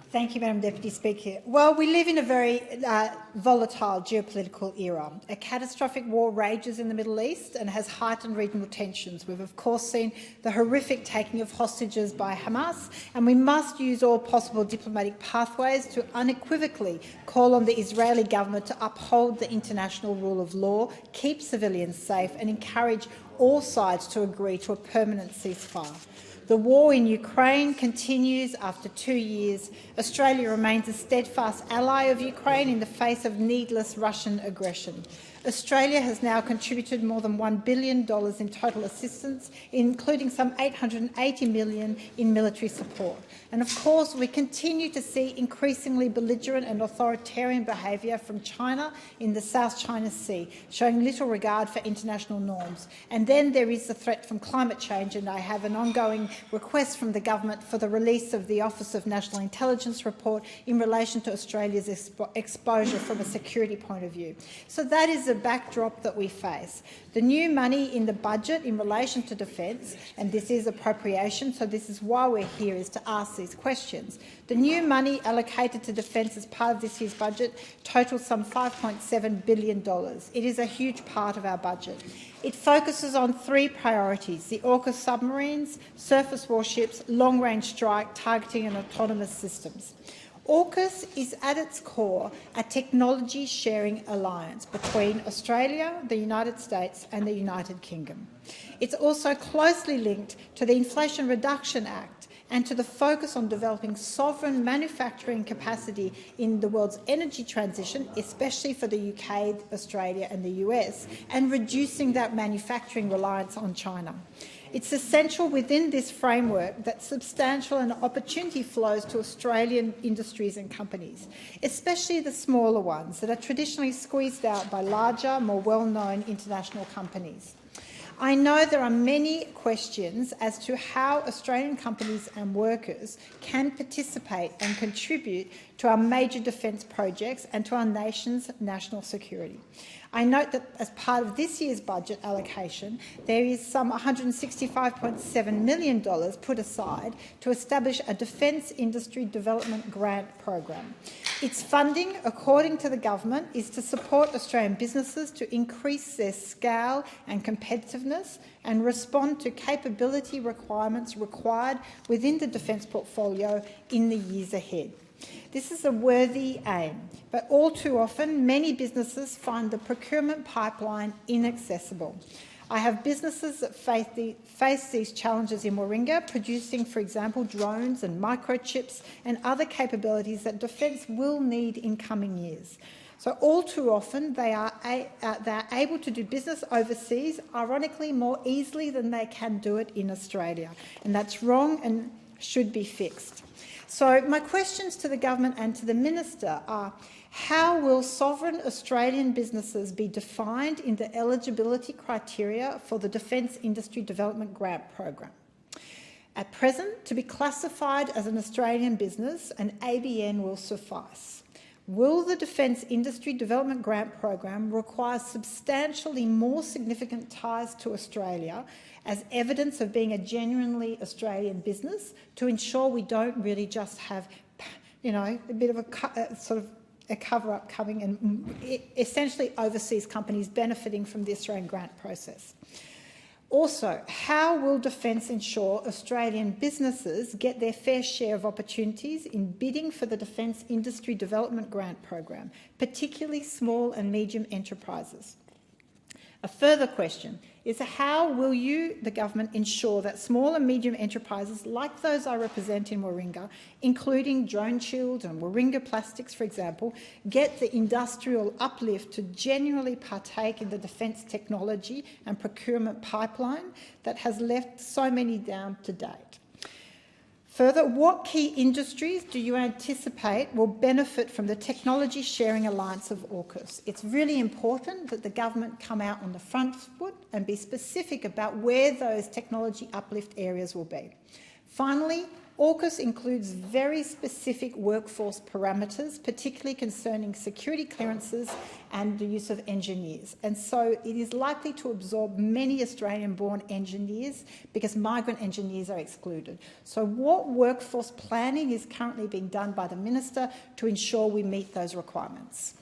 Thank you, Madam Deputy Speaker. Well, we live in a very volatile geopolitical era. A catastrophic war rages in the Middle East and has heightened regional tensions. We've, of course, seen the horrific taking of hostages by Hamas, and we must use all possible diplomatic pathways to unequivocally call on the Israeli government to uphold the international rule of law, keep civilians safe, and encourage all sides to agree to a permanent ceasefire. The war in Ukraine continues after 2 years. Australia remains a steadfast ally of Ukraine in the face of needless Russian aggression. Australia has now contributed more than $1 billion in total assistance, including some $880 million in military support. And of course, we continue to see increasingly belligerent and authoritarian behaviour from China in the South China Sea, showing little regard for international norms. And then there is the threat from climate change, and I have an ongoing request from the government for the release of the Office of National Intelligence report in relation to Australia's exposure from a security point of view. So that is the backdrop that we face. The new money in the budget in relation to defence, and this is appropriation, so this is why we're here, is to ask these questions. The new money allocated to defence as part of this year's budget totals some $5.7 billion. It is a huge part of our budget. It focuses on 3 priorities: the AUKUS submarines, surface warships, long-range strike, targeting and autonomous systems. AUKUS is at its core a technology-sharing alliance between Australia, the United States and the United Kingdom. It's also closely linked to the Inflation Reduction Act and to the focus on developing sovereign manufacturing capacity in the world's energy transition, especially for the UK, Australia and the US, and reducing that manufacturing reliance on China. It's essential within this framework that substantial and opportunity flows to Australian industries and companies, especially the smaller ones that are traditionally squeezed out by larger, more well-known international companies. I know there are many questions as to how Australian companies and workers can participate and contribute to our major defence projects and to our nation's national security. I note that as part of this year's budget allocation, there is some $165.7 million put aside to establish a Defence Industry Development Grant program. Its funding, according to the government, is to support Australian businesses to increase their scale and competitiveness and respond to capability requirements required within the defence portfolio in the years ahead. This is a worthy aim, but all too often many businesses find the procurement pipeline inaccessible. I have businesses that face these challenges in Warringah, producing, for example, drones and microchips and other capabilities that defence will need in coming years. So all too often they are able to do business overseas, ironically more easily than they can do it in Australia, and that's wrong and should be fixed. So my questions to the government and to the minister are: how will sovereign Australian businesses be defined in the eligibility criteria for the Defence Industry Development Grant program? At present, to be classified as an Australian business, an ABN will suffice. Will the Defence Industry Development Grant program require substantially more significant ties to Australia as evidence of being a genuinely Australian business to ensure we don't really just have, a bit of a cover-up coming and essentially overseas companies benefiting from the Australian grant process? Also, how will Defence ensure Australian businesses get their fair share of opportunities in bidding for the Defence Industry Development Grant program, particularly small and medium enterprises? A further question is: how will you, the government, ensure that small and medium enterprises like those I represent in Warringah, including Drone Shield and Warringah Plastics, for example, get the industrial uplift to genuinely partake in the defence technology and procurement pipeline that has left so many down to date? Further, what key industries do you anticipate will benefit from the technology sharing alliance of AUKUS? It's really important that the government come out on the front foot and be specific about where those technology uplift areas will be. Finally, AUKUS includes very specific workforce parameters, particularly concerning security clearances and the use of engineers. And so it is likely to absorb many Australian-born engineers because migrant engineers are excluded. So what workforce planning is currently being done by the Minister to ensure we meet those requirements?